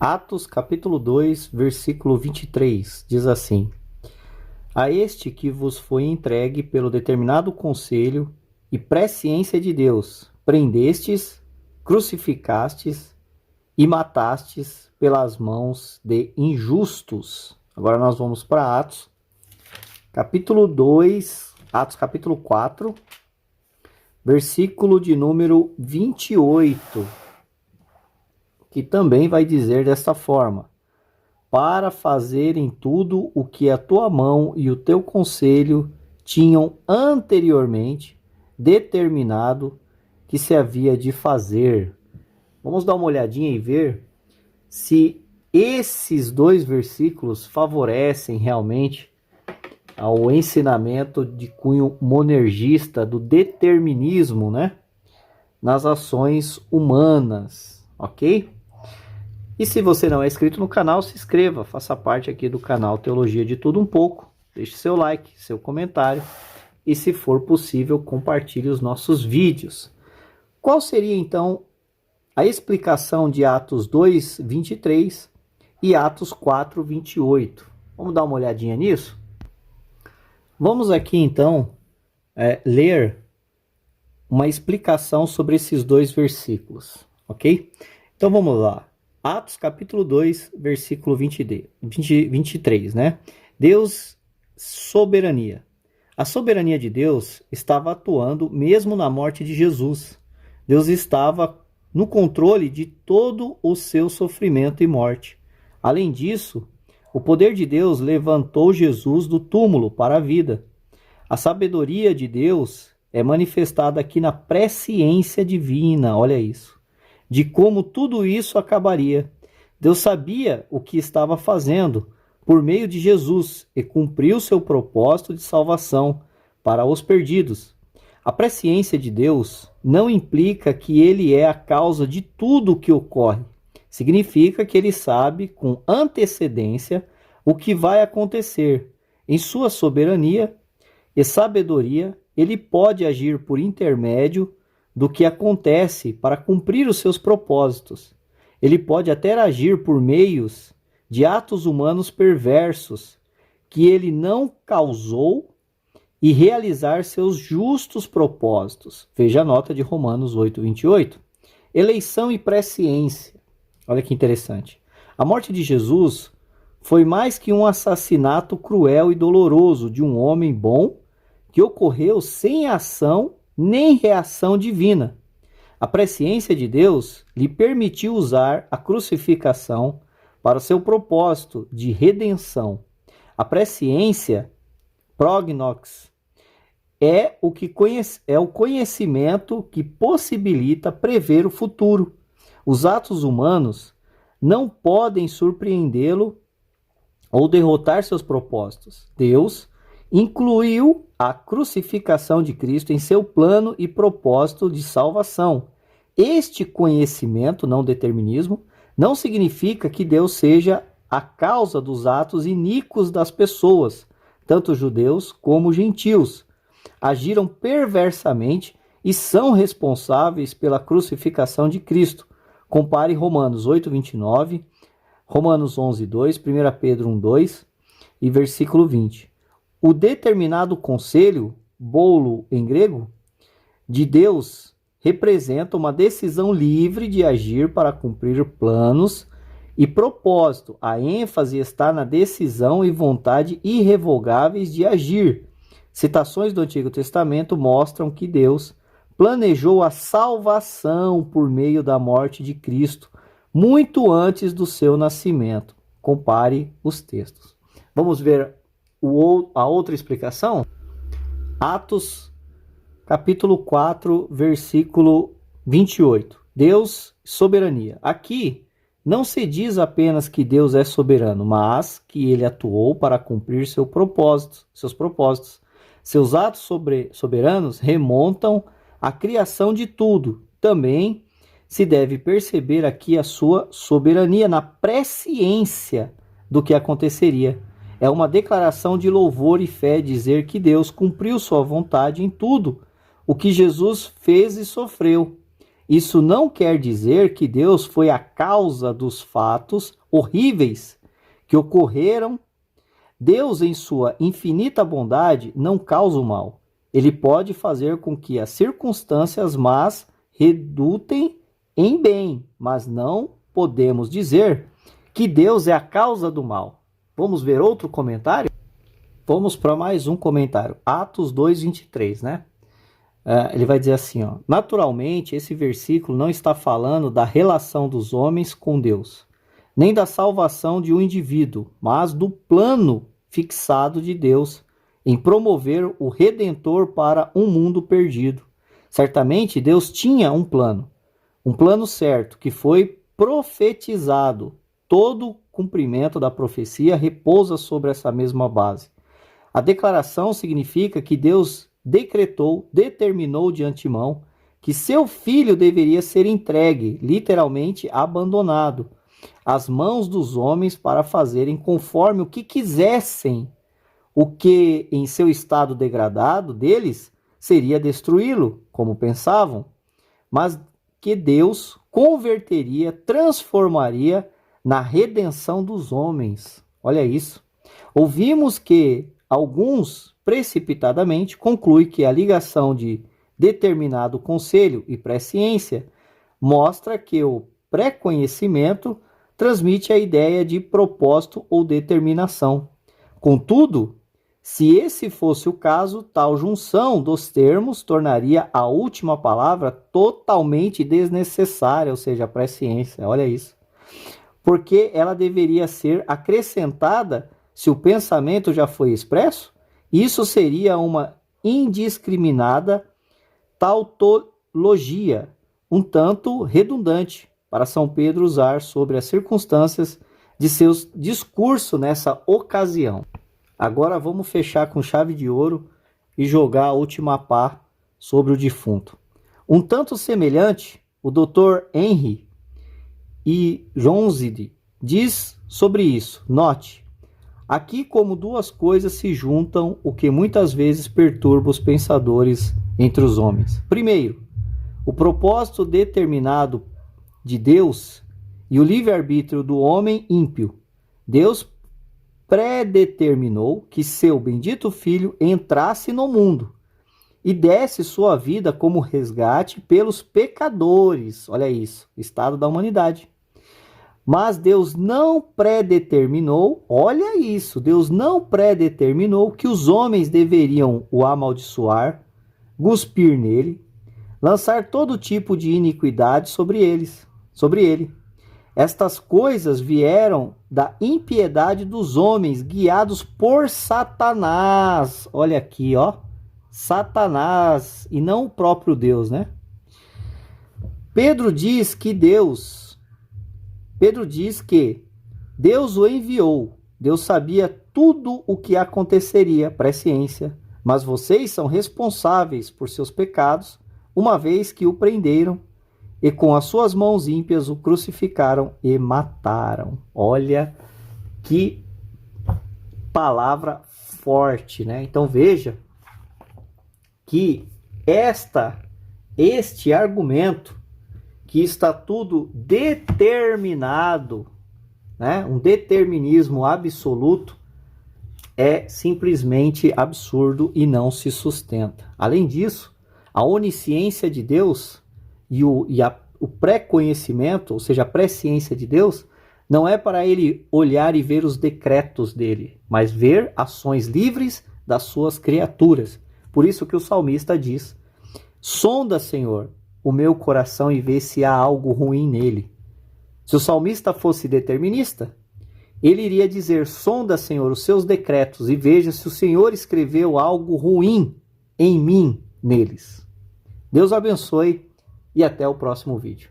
Atos capítulo 2, versículo 23, diz assim: A este que vos foi entregue pelo determinado conselho e presciência de Deus, prendestes, crucificastes e matastes pelas mãos de injustos. Agora nós vamos para Atos, capítulo 2, Atos capítulo 4, versículo de número 28, que também vai dizer desta forma: para fazerem tudo o que a tua mão e o teu conselho tinham anteriormente determinado que se havia de fazer. Vamos dar uma olhadinha e ver se esses dois versículos favorecem realmente ao ensinamento de cunho monergista do determinismo, né, nas ações humanas, ok? E se você não é inscrito no canal, se inscreva, faça parte aqui do canal Teologia de Tudo Um Pouco, deixe seu like, seu comentário e, se for possível, compartilhe os nossos vídeos. Qual seria então a explicação de Atos 2, 23 e Atos 4, 28? Vamos dar uma olhadinha nisso? Vamos aqui então ler uma explicação sobre esses dois versículos, ok? Então vamos lá. Atos capítulo 2, versículo 23, né? Deus, soberania. A soberania de Deus estava atuando mesmo na morte de Jesus. Deus estava no controle de todo o seu sofrimento e morte. Além disso, o poder de Deus levantou Jesus do túmulo para a vida. A sabedoria de Deus é manifestada aqui na presciência divina, olha isso, de como tudo isso acabaria. Deus sabia o que estava fazendo por meio de Jesus e cumpriu seu propósito de salvação para os perdidos. A presciência de Deus não implica que ele é a causa de tudo o que ocorre. Significa que ele sabe com antecedência o que vai acontecer. Em sua soberania e sabedoria, ele pode agir por intermédio do que acontece para cumprir os seus propósitos. Ele pode até agir por meios de atos humanos perversos que ele não causou e realizar seus justos propósitos. Veja a nota de Romanos 8, 28. Eleição e presciência. Olha que interessante. A morte de Jesus foi mais que um assassinato cruel e doloroso de um homem bom que ocorreu sem ação nem reação divina. A presciência de Deus lhe permitiu usar a crucificação para seu propósito de redenção. A presciência, prognox, é o conhecimento que possibilita prever o futuro. Os atos humanos não podem surpreendê-lo ou derrotar seus propósitos. Deus incluiu a crucificação de Cristo em seu plano e propósito de salvação. Este conhecimento, não determinismo, não significa que Deus seja a causa dos atos iníquos das pessoas, tanto judeus como gentios. Agiram perversamente e são responsáveis pela crucificação de Cristo. Compare Romanos 8, 29, Romanos 11, 2, 1 Pedro 1, 2 e versículo 20. O determinado conselho, bolo em grego, de Deus representa uma decisão livre de agir para cumprir planos e propósito. A ênfase está na decisão e vontade irrevogáveis de agir. Citações do Antigo Testamento mostram que Deus planejou a salvação por meio da morte de Cristo muito antes do seu nascimento. Compare os textos. Vamos ver a outra explicação? Atos capítulo 4, versículo 28. Deus, soberania. Aqui não se diz apenas que Deus é soberano, mas que ele atuou para cumprir seus propósitos. Seus atos soberanos remontam à criação de tudo. Também se deve perceber aqui a sua soberania na presciência do que aconteceria. É uma declaração de louvor e fé dizer que Deus cumpriu sua vontade em tudo o que Jesus fez e sofreu. Isso não quer dizer que Deus foi a causa dos fatos horríveis que ocorreram. Deus, em sua infinita bondade, não causa o mal. Ele pode fazer com que as circunstâncias más redutem em bem, mas não podemos dizer que Deus é a causa do mal. Vamos ver outro comentário? Vamos para mais um comentário. Atos 2:23, né? Ele vai dizer assim, ó: naturalmente, esse versículo não está falando da relação dos homens com Deus, nem da salvação de um indivíduo, mas do plano fixado de Deus em promover o Redentor para um mundo perdido. Certamente, Deus tinha um plano certo, que foi profetizado. Todo o cumprimento da profecia repousa sobre essa mesma base. A declaração significa que Deus determinou de antemão que seu filho deveria ser entregue, literalmente abandonado, às mãos dos homens para fazerem conforme o que quisessem, o que em seu estado degradado deles seria destruí-lo, como pensavam, mas que Deus converteria, transformaria na redenção dos homens. Olha isso. Ouvimos que alguns, precipitadamente, concluem que a ligação de determinado conselho e presciência mostra que o pré-conhecimento transmite a ideia de propósito ou determinação. Contudo, se esse fosse o caso, tal junção dos termos tornaria a última palavra totalmente desnecessária, ou seja, a presciência. Olha isso. Porque ela deveria ser acrescentada se o pensamento já foi expresso. Isso seria uma indiscriminada tautologia, um tanto redundante, para São Pedro usar sobre as circunstâncias de seu discurso nessa ocasião. Agora vamos fechar com chave de ouro e jogar a última pá sobre o defunto. Um tanto semelhante, o Dr. Henry e Jonzide diz sobre isso. Note, aqui como duas coisas se juntam, o que muitas vezes perturba os pensadores entre os homens. Primeiro, o propósito determinado de Deus e o livre-arbítrio do homem ímpio. Deus predeterminou que seu bendito Filho entrasse no mundo e desse sua vida como resgate pelos pecadores. Olha isso, estado da humanidade. Mas Deus não predeterminou, olha isso, Deus não predeterminou que os homens deveriam o amaldiçoar, cuspir nele, lançar todo tipo de iniquidade sobre ele. Estas coisas vieram da impiedade dos homens, guiados por Satanás. Olha aqui, ó. Satanás, e não o próprio Deus, né? Pedro diz que Deus o enviou. Deus sabia tudo o que aconteceria, presciência. Mas vocês são responsáveis por seus pecados, uma vez que o prenderam e com as suas mãos ímpias o crucificaram e mataram. Olha que palavra forte, né? Então veja que este argumento que está tudo determinado, né? Um determinismo absoluto, é simplesmente absurdo e não se sustenta. Além disso, a onisciência de Deus e o pré-conhecimento, ou seja, a presciência de Deus, não é para ele olhar e ver os decretos dele, mas ver ações livres das suas criaturas. Por isso que o salmista diz: sonda, Senhor, o meu coração e vê se há algo ruim nele. Se o salmista fosse determinista, ele iria dizer: sonda, Senhor, os seus decretos e veja se o Senhor escreveu algo ruim em mim neles. Deus abençoe e até o próximo vídeo.